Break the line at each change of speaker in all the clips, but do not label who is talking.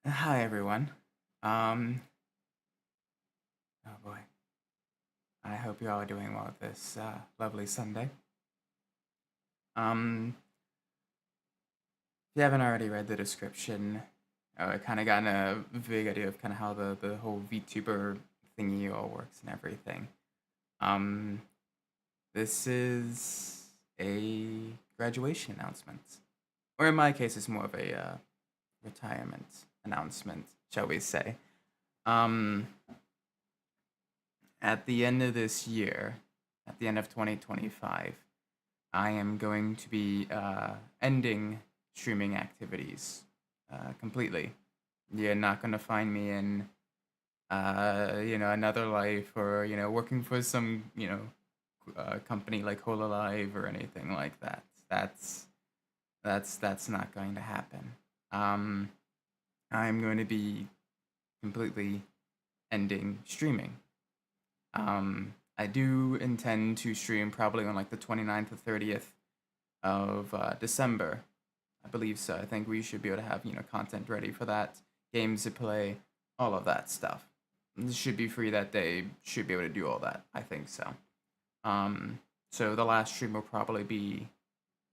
Hi everyone. Um, oh boy. I hope you all are doing well this lovely Sunday. If you haven't already read the description, I kind of gotten a vague idea of kind of how the whole VTuber thingy all works and everything. Um, this is a graduation announcement, or in my case, it's more of a retirement announcement, shall we say? Um, at the end of this year, at the end of 2025, I am going to be ending streaming activities completely. You're not going to find me in, another life or, working for some, company like Hololive or anything like that. That's not going to happen. Um, I'm going to be completely ending streaming. I do intend to stream probably on like the 29th or 30th of December. I believe so. I think we should be able to have, content ready for that, games to play, all of that stuff. This should be free that day. Should be able to do all that. I think so. Um, so the last stream will probably be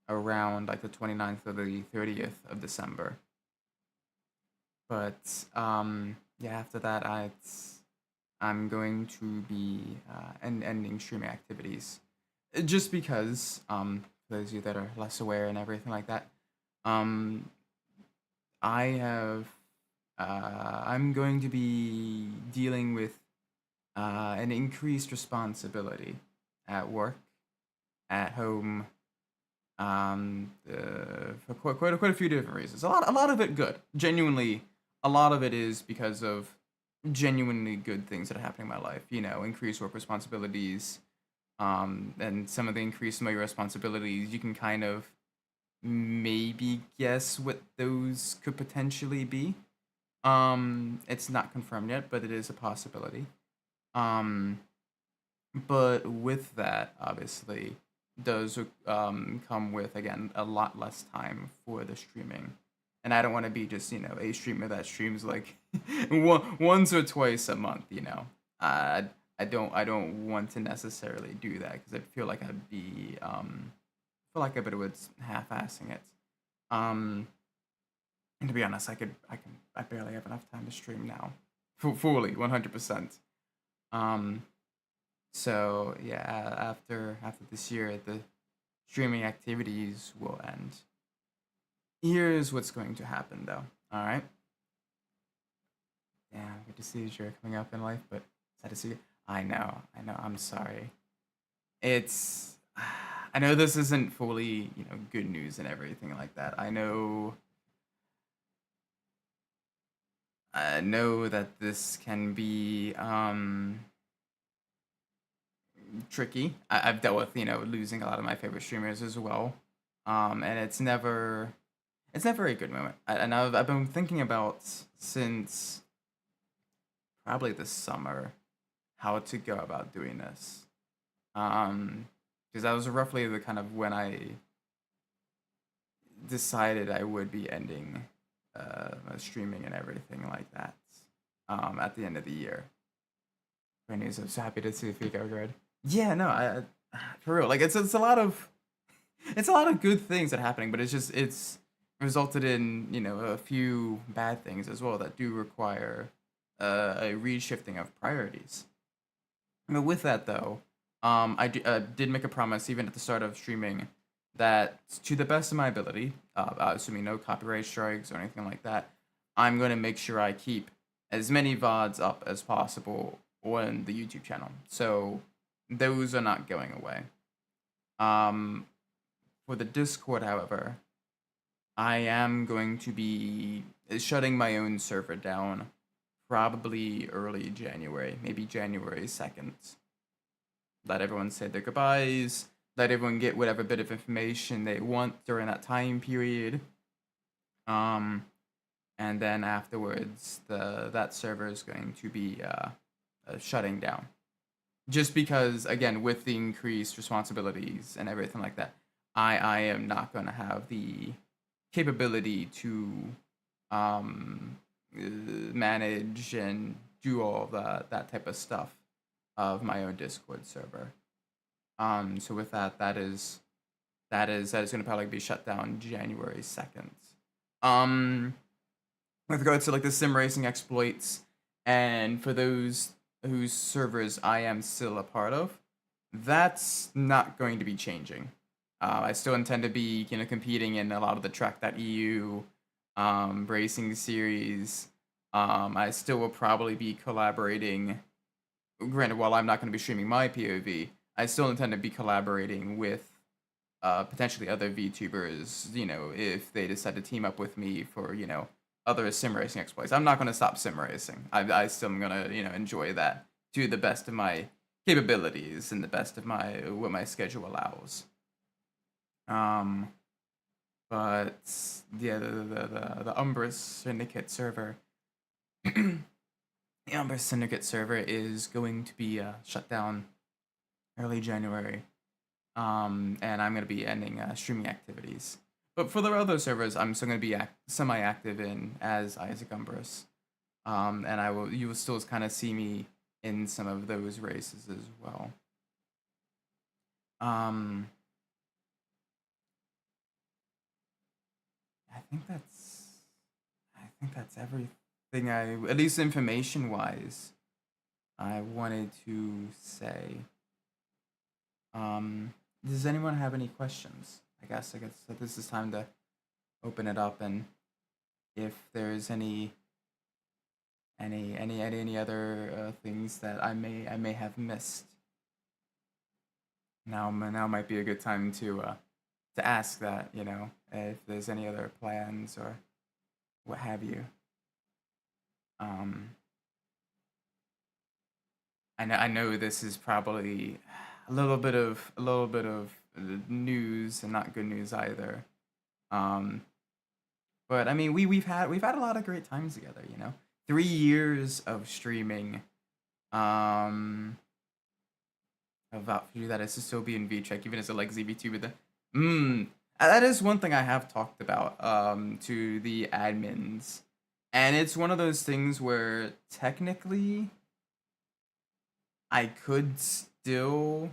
around like the 29th or the 30th of December. But yeah, after that, I'm going to be ending streaming activities, just because for those of you that are less aware and everything like that, um, I have I'm going to be dealing with an increased responsibility at work, at home, for quite a few different reasons. A lot of it good. Genuinely, a lot of it is because of genuinely good things that are happening in my life. Increased work responsibilities, and some of the increased my responsibilities. You can kind of maybe guess what those could potentially be. It's not confirmed yet, but it is a possibility. Um, but with that, obviously, does come with again a lot less time for the streaming, and I don't want to be just a streamer that streams like once or twice a month. I I don't want to necessarily do that because I feel like I'd be feel like I better was half-assing it. Um, and to be honest, I barely have enough time to stream now, fully 100%. Um, so yeah, after this year, the streaming activities will end. Here's what's going to happen, though. All right. Yeah, good to see that you're coming up in life, but sad to see you. I know, I know. I'm sorry. It's. I know this isn't fully, good news and everything like that. I know that this can be tricky. I've dealt with losing a lot of my favorite streamers as well, and it's never a good moment. And I've been thinking about since probably this summer how to go about doing this, um, because that was roughly the kind of when I decided I would be ending my streaming and everything like that, at the end of the year. Great news! I'm so happy to see the go good. Yeah, no, for real. Like it's a lot of good things that are happening, but it's resulted in a few bad things as well that do require a reshifting of priorities. But with that though, did make a promise even at the start of streaming that to the best of my ability, assuming no copyright strikes or anything like that, I'm going to make sure I keep as many VODs up as possible on the YouTube channel. So those are not going away. Um, for the Discord, however, I am going to be shutting my own server down probably early January, maybe January 2nd. Let everyone say their goodbyes, let everyone get whatever bit of information they want during that time period. Um, and then afterwards, that server is going to be shutting down. Just because, again, with the increased responsibilities and everything like that, I am not going to have the capability to um, manage and do all that type of stuff of my own Discord server. So with that, that is gonna probably be shut down January 2nd. Um, with regards to like the sim racing exploits, and for those whose servers I am still a part of, that's not going to be changing. I still intend to be, competing in a lot of the Track.eu racing series. I still will probably be collaborating. Granted, while I'm not going to be streaming my POV, I still intend to be collaborating with potentially other VTubers, if they decide to team up with me for, other sim racing exploits. I'm not going to stop sim racing. I still am going to, enjoy that to the best of my capabilities and the best of what my schedule allows. Um, but yeah, the Umbrus Syndicate server, the Umbrus Syndicate server is going to be shut down early January. And I'm going to be ending streaming activities. But for the other servers, I'm still going to be semi-active in as Isaac Umbrus. And you will still kind of see me in some of those races as well. Um, I think that's everything at least information wise, I wanted to say. Does anyone have any questions? I guess that this is time to open it up, and if there's any other things that I may have missed, now might be a good time to ask that, if there's any other plans or what have you. Um, I know this is probably a little bit of news, and not good news either. Um, but I mean, we've had a lot of great times together. 3 years of streaming. Um, about to do that is to still be in VTech, even as a like ZB2 with the that is one thing I have talked about to the admins, and it's one of those things where technically I could still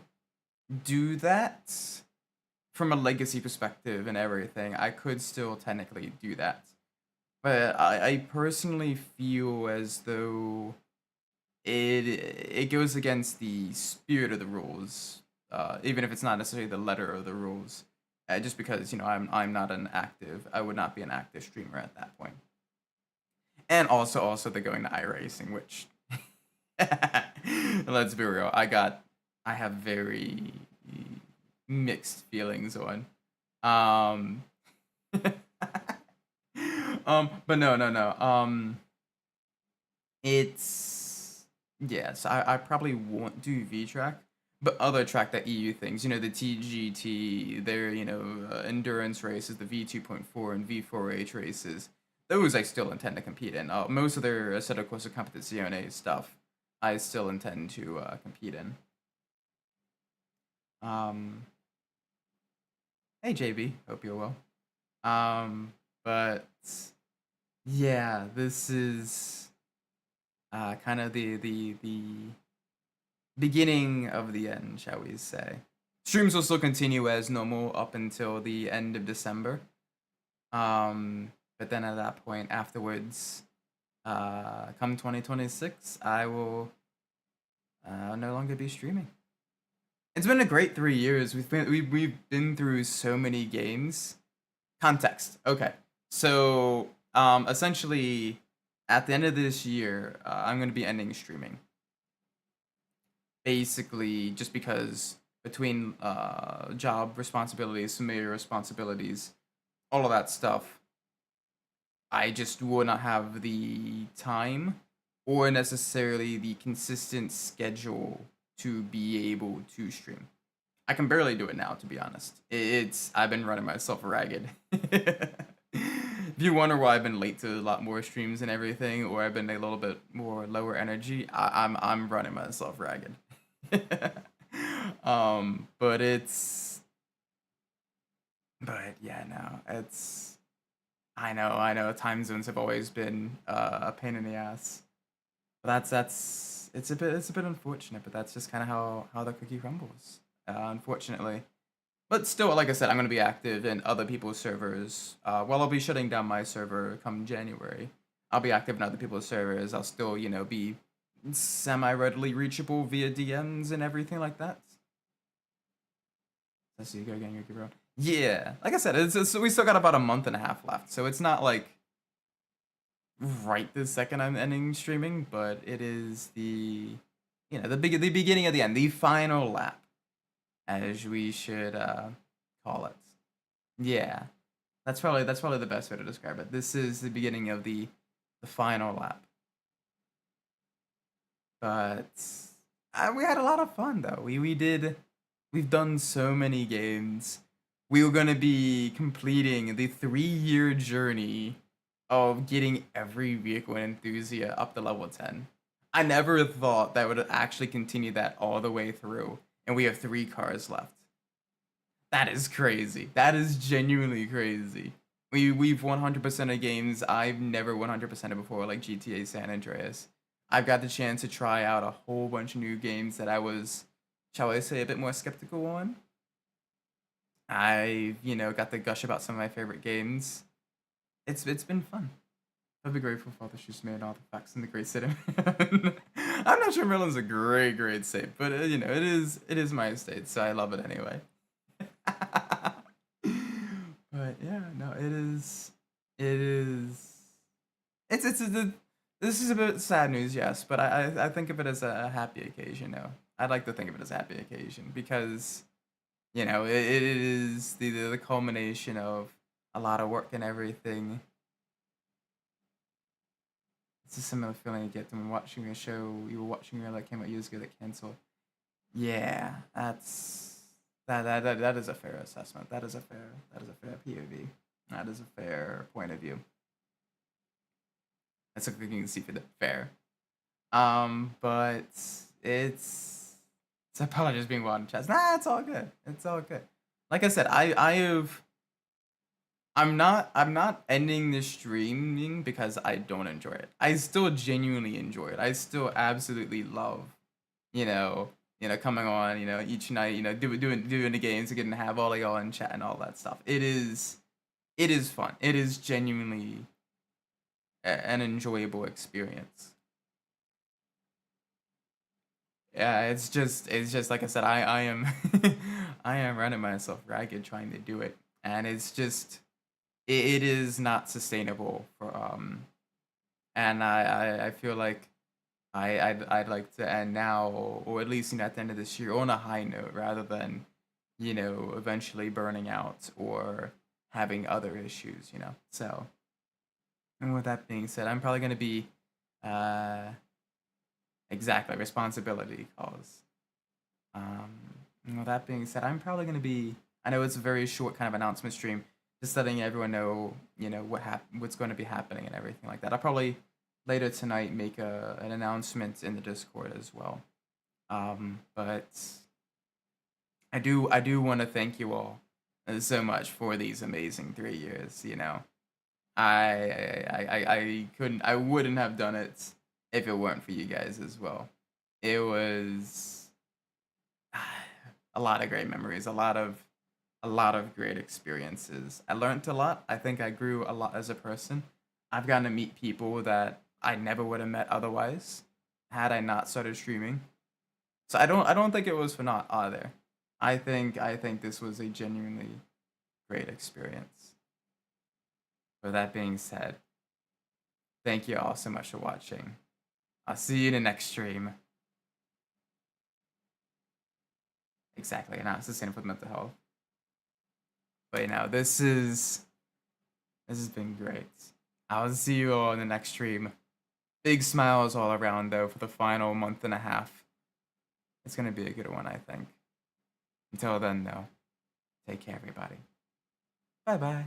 do that from a legacy perspective and everything. I could still technically do that, but I personally feel as though it goes against the spirit of the rules, even if it's not necessarily the letter of the rules. Just because I'm not an active, I would not be an active streamer at that point. And also the going to iRacing, which let's be real, I have very mixed feelings on. Um, but no. It's yes, I probably won't do V-Track, but other Track.eu things, the TGT, their endurance races, the V2.4 and V4H races, those I still intend to compete in. Most of their Assetto Corsa Competizione stuff, I still intend to compete in. Um, hey JB, hope you're well. But yeah, this is kind of the beginning of the end, shall we say. Streams will still continue as normal up until the end of December. But then at that point afterwards, come 2026, I will no longer be streaming. It's been a great 3 years. We've been through so many games. Context. Okay. So, essentially, at the end of this year, I'm going to be ending streaming. Basically, just because between job responsibilities, familiar responsibilities, all of that stuff, I just would not have the time or necessarily the consistent schedule to be able to stream. I can barely do it now, to be honest. I've been running myself ragged. If you wonder why I've been late to a lot more streams and everything, or I've been a little bit more lower energy, I'm running myself ragged. But but yeah, no, I know. Time zones have always been a pain in the ass. But that's it's a bit unfortunate, but that's just kind of how the cookie crumbles. Unfortunately. But still, like I said, I'm going to be active in other people's servers. While I'll be shutting down my server come January, I'll be active in other people's servers. I'll still, be semi-readily reachable via DMs and everything like that. Let's see, go again, Yuki Bro. Yeah, like I said, we still got about a month and a half left, so it's not like right this second I'm ending streaming, but it is the beginning of the end, the final lap, as we should call it. Yeah, that's probably the best way to describe it. This is the beginning of the final lap. But we had a lot of fun though. We've done so many games. We were gonna be completing the 3-year journey of getting every vehicle in Enthusia up to level 10. I never thought that would actually continue that all the way through, and we have 3 cars left. That is crazy. That is genuinely crazy. We've 100% of games I've never 100% before, like GTA San Andreas. I've got the chance to try out a whole bunch of new games that I was, shall I say, a bit more skeptical on. I, got to gush about some of my favorite games. It's been fun. I'll be grateful for all the shoes made, all the facts in the great city. I'm not sure Merlin's a great state, but it is my estate, so I love it anyway. But yeah, no, it is this is a bit sad news, yes, but I think of it as a happy occasion. No, I'd like to think of it as a happy occasion because it is the culmination of a lot of work and everything. It's a similar feeling you get when watching a show you were watching that came out years ago that canceled. Yeah, that is a fair assessment. That is a fair POV. That is a fair point of view. That's something you can see for the fair. But it's apologies being wild in chats. Nah, it's all good. It's all good. Like I said, I'm not ending the streaming because I don't enjoy it. I still genuinely enjoy it. I still absolutely love, you know, coming on, each night, doing the games, and getting to have all of y'all in chat and all that stuff. It is fun. It is genuinely an enjoyable experience. Yeah, it's just like I said, I am I am running myself ragged trying to do it, and it's just it is not sustainable for and I feel like I'd like to end now, or at least at the end of this year on a high note rather than eventually burning out or having other issues. So, and with that being said, I'm probably gonna be uh exactly responsibility calls. Um, and with that being said, I'm probably gonna be. I know it's a very short kind of announcement stream, just letting everyone know, what's going to be happening and everything like that. I'll probably later tonight make an announcement in the Discord as well. But I do want to thank you all so much for these amazing 3 years. I wouldn't have done it if it weren't for you guys as well. It was a lot of great memories, a lot of great experiences. I learned a lot. I think I grew a lot as a person. I've gotten to meet people that I never would have met otherwise had I not started streaming. So I don't think it was for naught either. I think this was a genuinely great experience. With that being said, thank you all so much for watching. I'll see you in the next stream. Exactly, not sustainable for mental health. But this has been great. I'll see you all in the next stream. Big smiles all around though for the final month and a half. It's gonna be a good one, I think. Until then though, take care everybody. Bye bye.